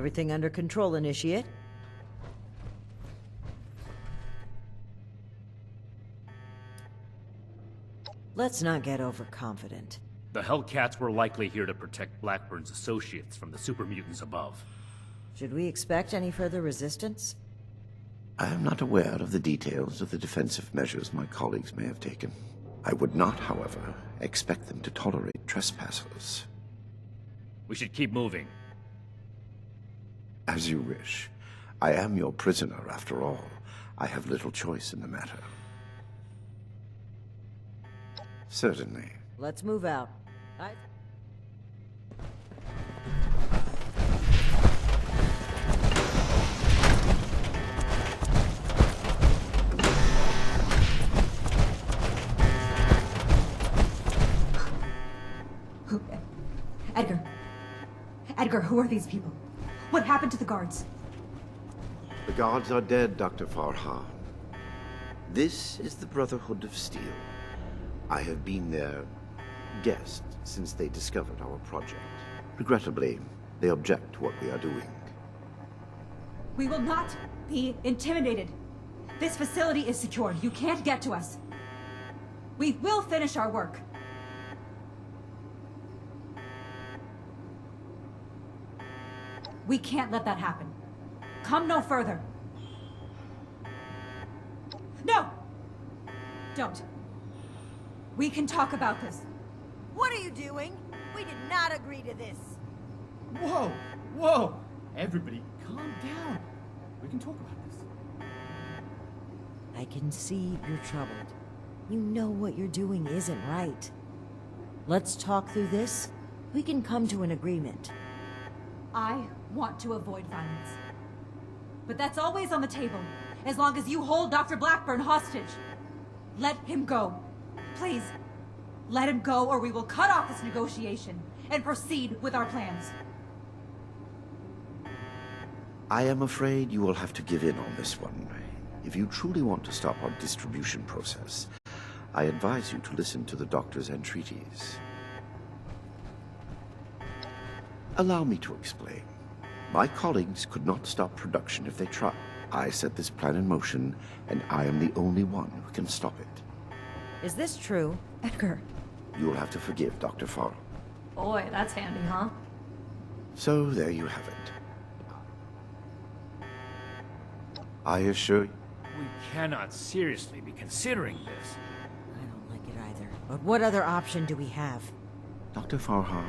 Everything under control, Initiate? Let's not get overconfident. The Hellcats were likely here to protect Blackburn's associates from the super mutants above. Should we expect any further resistance? I am not aware of the details of the defensive measures my colleagues may have taken. I would not, however, expect them to tolerate trespassers. We should keep moving. As you wish. I am your prisoner, after all. I have little choice in the matter. Certainly. Let's move out. Edgar, who are these people? What happened to the guards? The guards are dead, Dr. Farha. This is the Brotherhood of Steel. I have been their guest since they discovered our project. Regrettably, they object to what we are doing. We will not be intimidated. This facility is secure. You can't get to us. We will finish our work. We can't let that happen. Come no further. No! Don't. We can talk about this. What are you doing? We did not agree to this. Whoa! Whoa! Everybody, calm down. We can talk about this. I can see you're troubled. You know what you're doing isn't right. Let's talk through this. We can come to an agreement. I want to avoid violence. But that's always on the table, as long as you hold Dr. Blackburn hostage. Let him go. Please, let him go or we will cut off this negotiation and proceed with our plans. I am afraid you will have to give in on this one. If you truly want to stop our distribution process, I advise you to listen to the doctor's entreaties. Allow me to explain. My colleagues could not stop production if they tried. I set this plan in motion, and I am the only one who can stop it. Is this true? Edgar. You will have to forgive Dr. Farrell. Boy, that's handy, huh? So there you have it. I assure you. We cannot seriously be considering this. I don't like it either. But what other option do we have? Dr. Farha,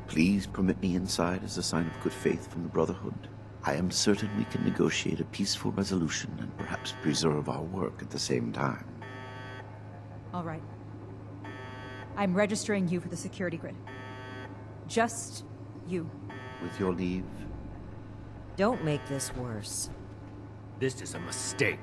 please permit me inside as a sign of good faith from the Brotherhood. I am certain we can negotiate a peaceful resolution and perhaps preserve our work at the same time. All right. I'm registering you for the security grid. Just you. With your leave. Don't make this worse. This is a mistake.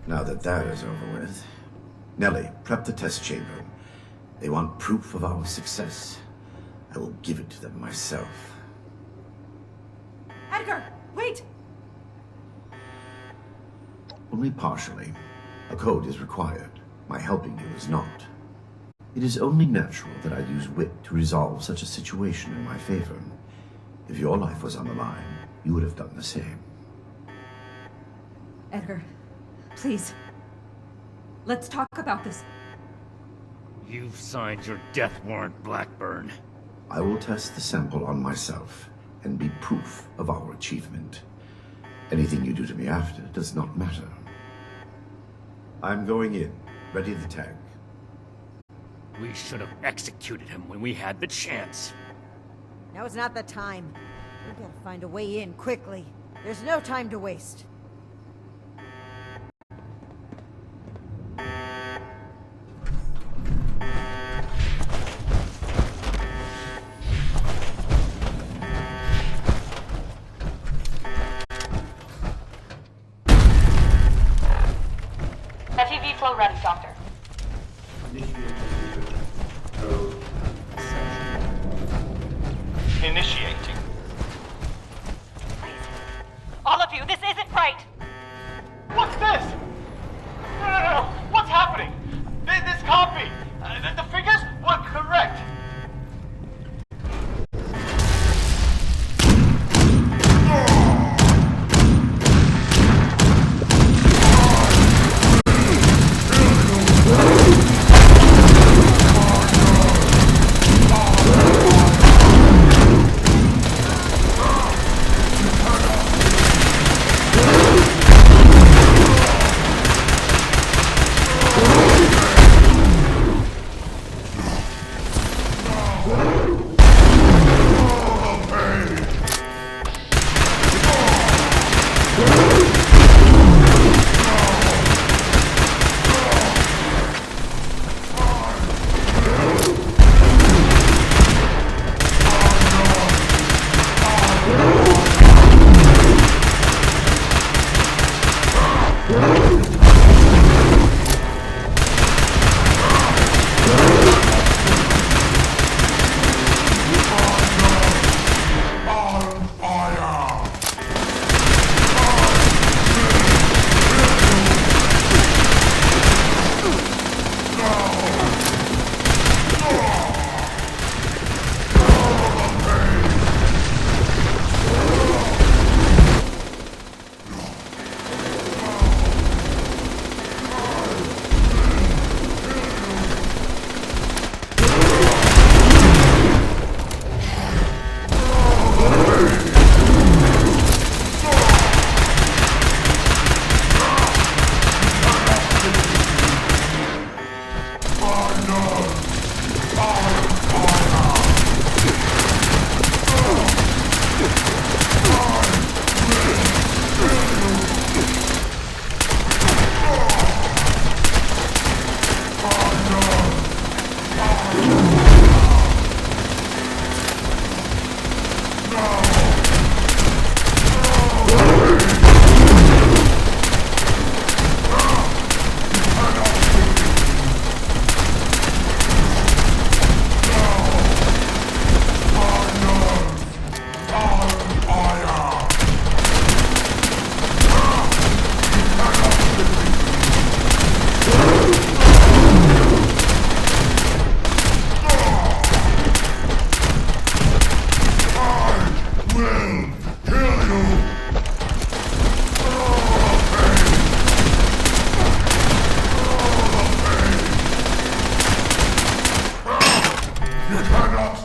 Now that that is over with, Nellie, prep the test chamber. They want proof of our success. I will give it to them myself. Edgar, wait! Only partially. A code is required. My helping you is not. It is only natural that I use wit to resolve such a situation in my favor. If your life was on the line, you would have done the same. Edgar, please. Let's talk about this. You've signed your death warrant, Blackburn. I will test the sample on myself and be proof of our achievement. Anything you do to me after does not matter. I'm going in. Ready the tag. We should have executed him when we had the chance. Now is not the time. We gotta find a way in quickly. There's no time to waste. FEV flow ready, Doctor. Initiating.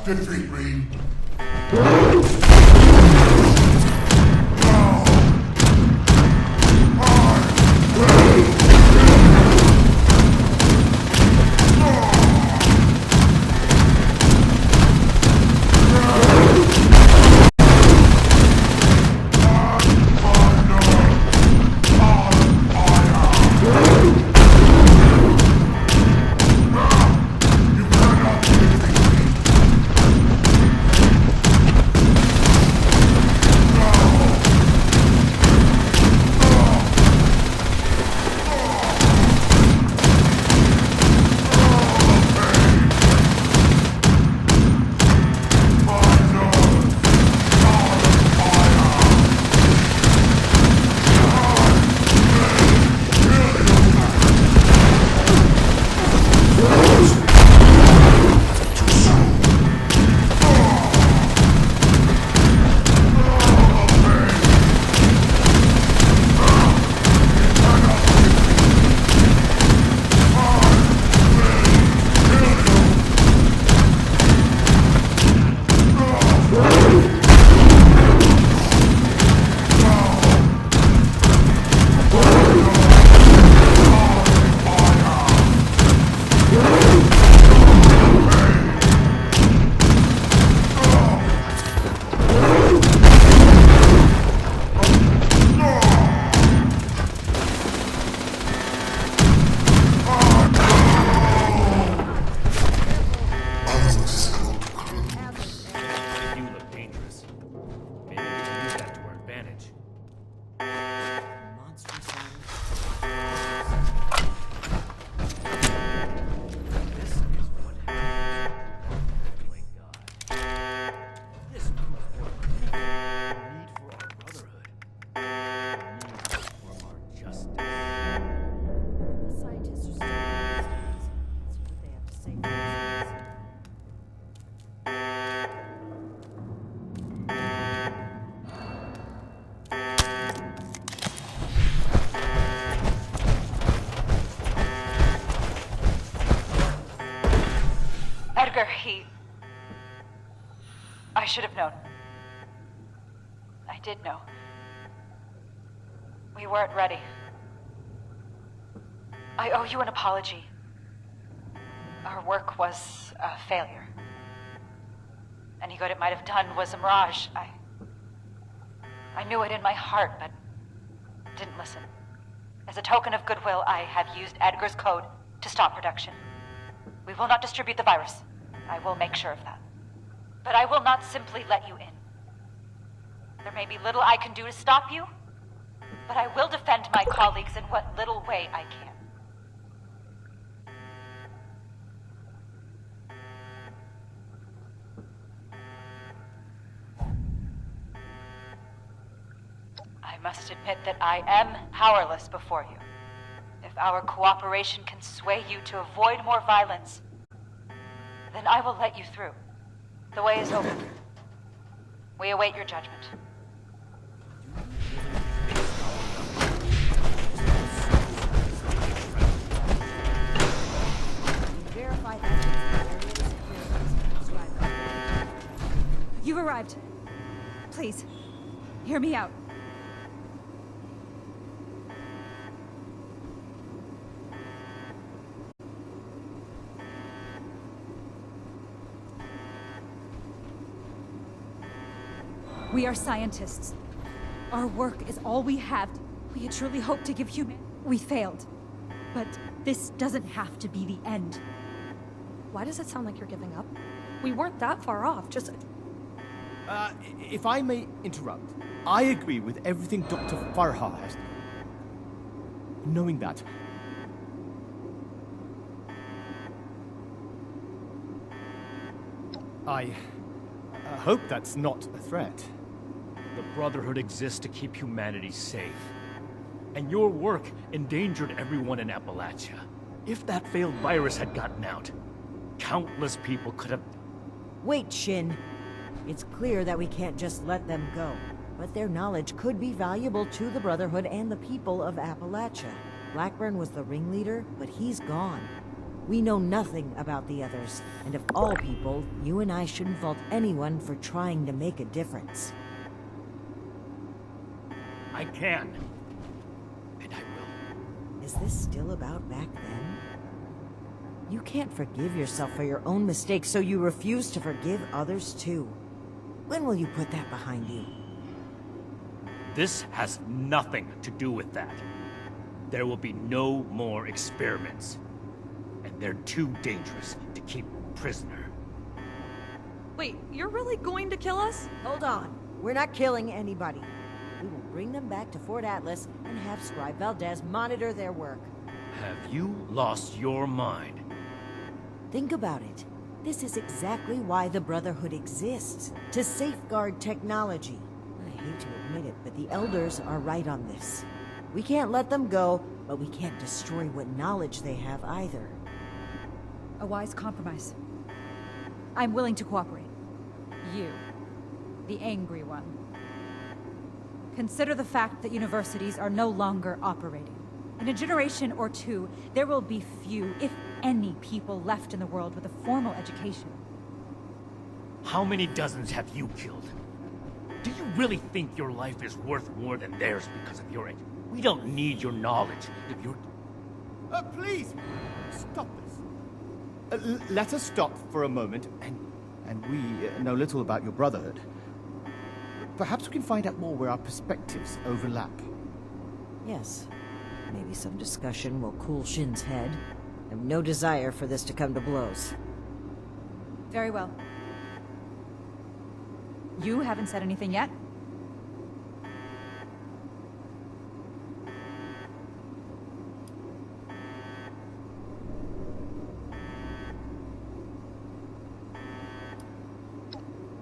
Defeat me. I should have known. I did know. We weren't ready. I owe you an apology. Our work was a failure. Any good it might have done was a mirage. I knew it in my heart, but didn't listen. As a token of goodwill, I have used Edgar's code to stop production. We will not distribute the virus. I will make sure of that. But I will not simply let you in. There may be little I can do to stop you, but I will defend my colleagues in what little way I can. I must admit that I am powerless before you. If our cooperation can sway you to avoid more violence, then I will let you through. The way is open. We await your judgment. Verify that You've arrived. Please, hear me out. We are scientists. Our work is all we have. We had truly hoped to give human. We failed. But this doesn't have to be the end. Why does it sound like you're giving up? We weren't that far off, just... If I may interrupt, I agree with everything Dr. Farha has. Knowing that, I hope that's not a threat. The Brotherhood exists to keep humanity safe. And your work endangered everyone in Appalachia. If that failed virus had gotten out, countless people could have... Wait, Shin. It's clear that we can't just let them go. But their knowledge could be valuable to the Brotherhood and the people of Appalachia. Blackburn was the ringleader, but he's gone. We know nothing about the others, and of all people, you and I shouldn't fault anyone for trying to make a difference. I can. And I will. Is this still about back then? You can't forgive yourself for your own mistakes, so you refuse to forgive others too. When will you put that behind you? This has nothing to do with that. There will be no more experiments. And they're too dangerous to keep prisoner. Wait, you're really going to kill us? Hold on. We're not killing anybody. We will bring them back to Fort Atlas and have Scribe Valdez monitor their work. Have you lost your mind? Think about it. This is exactly why the Brotherhood exists. To safeguard technology. I hate to admit it, but the Elders are right on this. We can't let them go, but we can't destroy what knowledge they have either. A wise compromise. I'm willing to cooperate. You, the angry one. Consider the fact that universities are no longer operating. In a generation or two, there will be few, if any, people left in the world with a formal education. How many dozens have you killed? Do you really think your life is worth more than theirs because of your age? We don't need your knowledge if you're... Please, stop this. Let us stop for a moment, and we know little about your Brotherhood. Perhaps we can find out more where our perspectives overlap. Yes. Maybe some discussion will cool Shin's head. I have no desire for this to come to blows. Very well. You haven't said anything yet?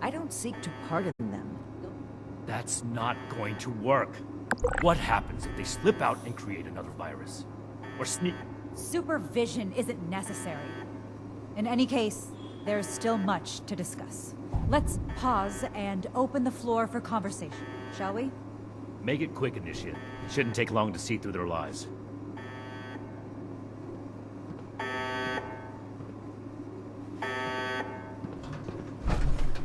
I don't seek to pardon them. That's not going to work. What happens if they slip out and create another virus? Or sneak... Supervision isn't necessary. In any case, there's still much to discuss. Let's pause and open the floor for conversation, shall we? Make it quick, Initiate. It shouldn't take long to see through their lies.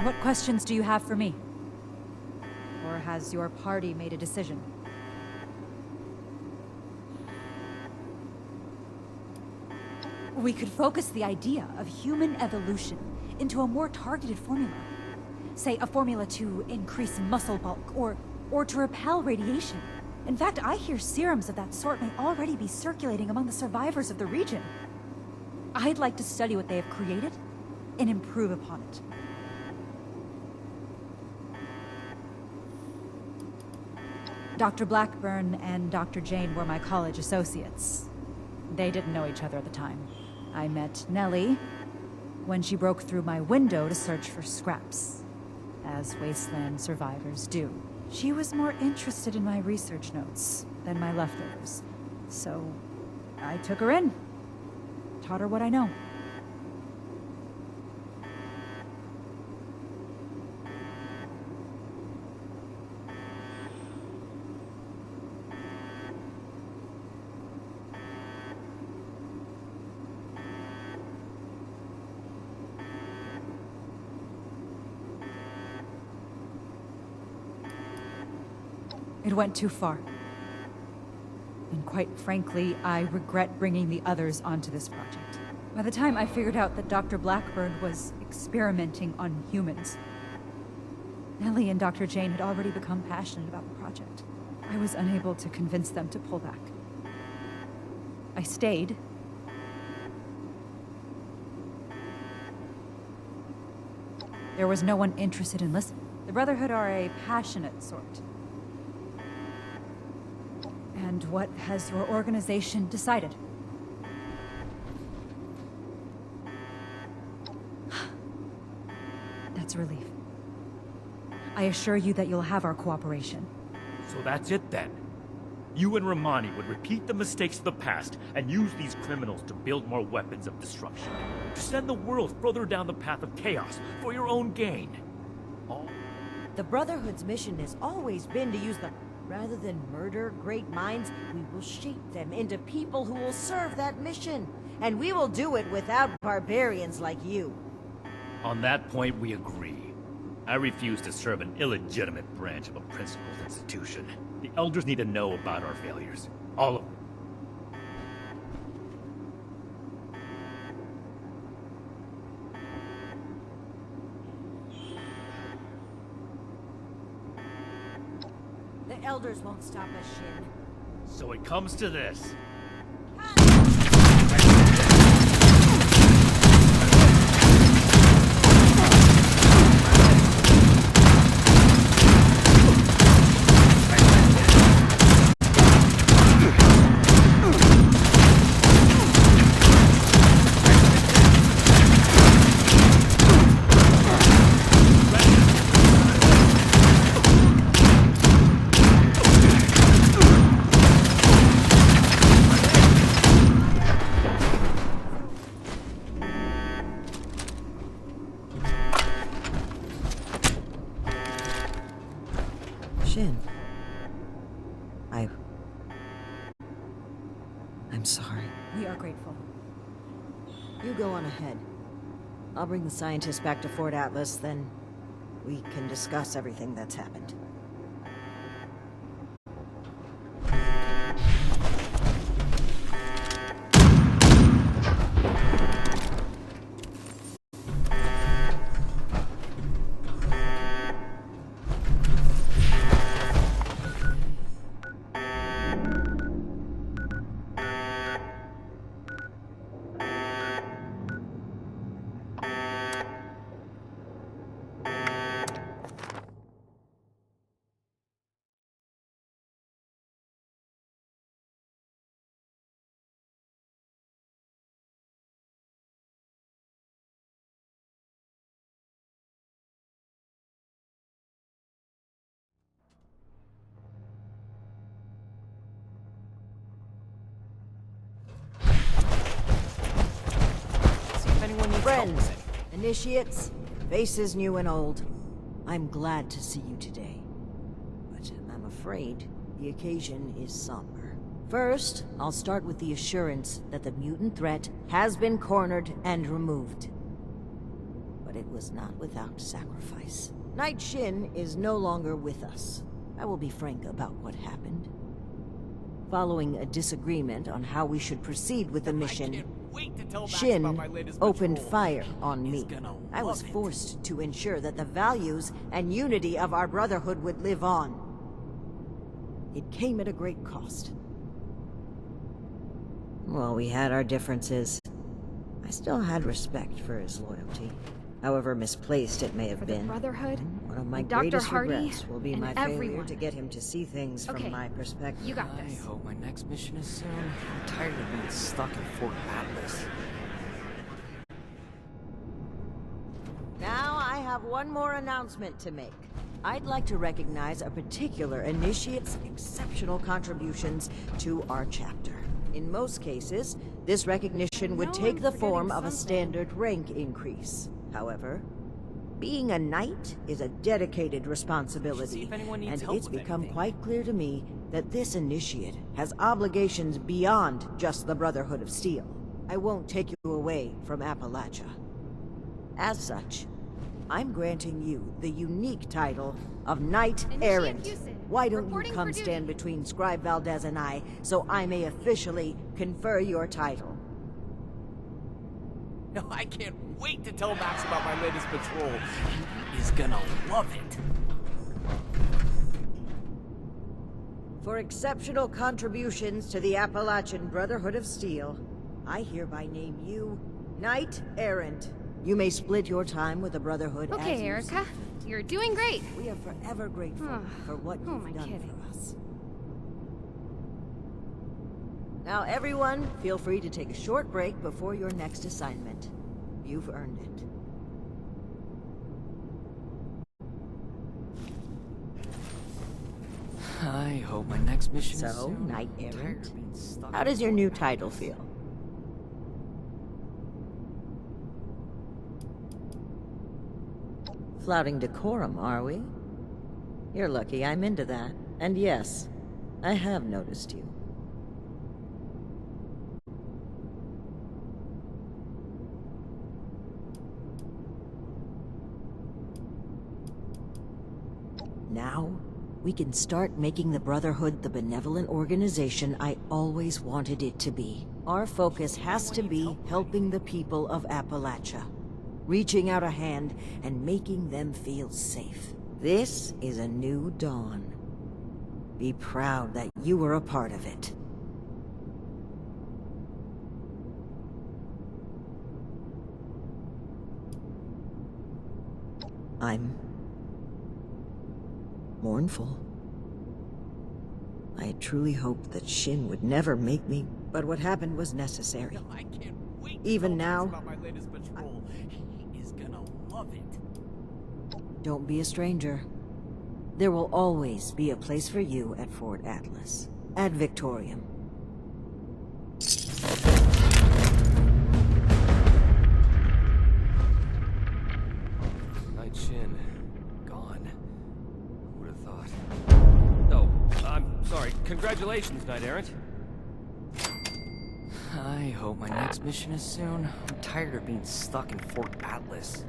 What questions do you have for me? Or has your party made a decision? We could focus the idea of human evolution into a more targeted formula. Say, a formula to increase muscle bulk, or to repel radiation. In fact, I hear serums of that sort may already be circulating among the survivors of the region. I'd like to study what they have created, and improve upon it. Dr. Blackburn and Dr. Jane were my college associates. They didn't know each other at the time. I met Nellie when she broke through my window to search for scraps, as wasteland survivors do. She was more interested in my research notes than my leftovers, so I took her in, taught her what I know. It went too far. And quite frankly, I regret bringing the others onto this project. By the time I figured out that Dr. Blackburn was experimenting on humans, Nellie and Dr. Jane had already become passionate about the project. I was unable to convince them to pull back. I stayed. There was no one interested in listening. The Brotherhood are a passionate sort. And what has your organization decided? That's a relief. I assure you that you'll have our cooperation. So that's it then. You and Romani would repeat the mistakes of the past and use these criminals to build more weapons of destruction. To send the world further down the path of chaos for your own gain. The Brotherhood's mission has always been to use them. Rather than murder great minds, we will shape them into people who will serve that mission. And we will do it without barbarians like you. On that point, we agree. I refuse to serve an illegitimate branch of a principled institution. The Elders need to know about our failures. All of them. The Elders won't stop us, Shin. So it comes to this. Shin. I'm sorry. We are grateful. You go on ahead. I'll bring the scientists back to Fort Atlas, then we can discuss everything that's happened. Friends, initiates, faces new and old, I'm glad to see you today. But I'm afraid the occasion is somber. First, I'll start with the assurance that the mutant threat has been cornered and removed. But it was not without sacrifice. Knight Shin is no longer with us. I will be frank about what happened. Following a disagreement on how we should proceed with the mission, Shin opened fire on me. I was forced to ensure that the values and unity of our Brotherhood would live on. It came at a great cost. While we had our differences, I still had respect for his loyalty. However misplaced it may have been. Brotherhood, One of my Dr. greatest Hardy, regrets will be and my failure everyone. to get him to see things from my perspective. You got this. I hope my next mission is soon. I'm tired of being stuck in Fort Atlas. Now I have one more announcement to make. I'd like to recognize a particular initiate's exceptional contributions to our chapter. In most cases, this recognition would take the form of a standard rank increase. However, being a knight is a dedicated responsibility, and it's become quite clear to me that this initiate has obligations beyond just the Brotherhood of Steel. I won't take you away from Appalachia. As such, I'm granting you the unique title of Knight Errant. Why don't you come stand between Scribe Valdez and I, so I may officially confer your title? No, I can't wait to tell Max about my latest patrol. He's gonna love it. For exceptional contributions to the Appalachian Brotherhood of Steel, I hereby name you Knight Errant. You may split your time with the Brotherhood as Okay, you Erica. see. You're doing great. We are forever grateful for what Who am you've I done kidding? for us. Now, everyone, feel free to take a short break before your next assignment. You've earned it. I hope my next mission is So, soon. Knight I'm tired Errant, of being stuck how in does your Fort new Atlas. title feel? Flouting decorum, are we? You're lucky I'm into that. And yes, I have noticed you. Now, we can start making the Brotherhood the benevolent organization I always wanted it to be. Our focus has to be helping the people of Appalachia, reaching out a hand and making them feel safe. This is a new dawn. Be proud that you were a part of it. I'm mournful. I truly hoped that Shin would never make me, but what happened was necessary. I can't wait to Even tell now, Max about my latest patrol. He is gonna love it. don't be a stranger. There will always be a place for you at Fort Atlas. Ad Victoriam. Night Shin. Gone. Who would have thought? Oh, I'm sorry. Congratulations, Knight Errant. I hope my next mission is soon. I'm tired of being stuck in Fort Atlas.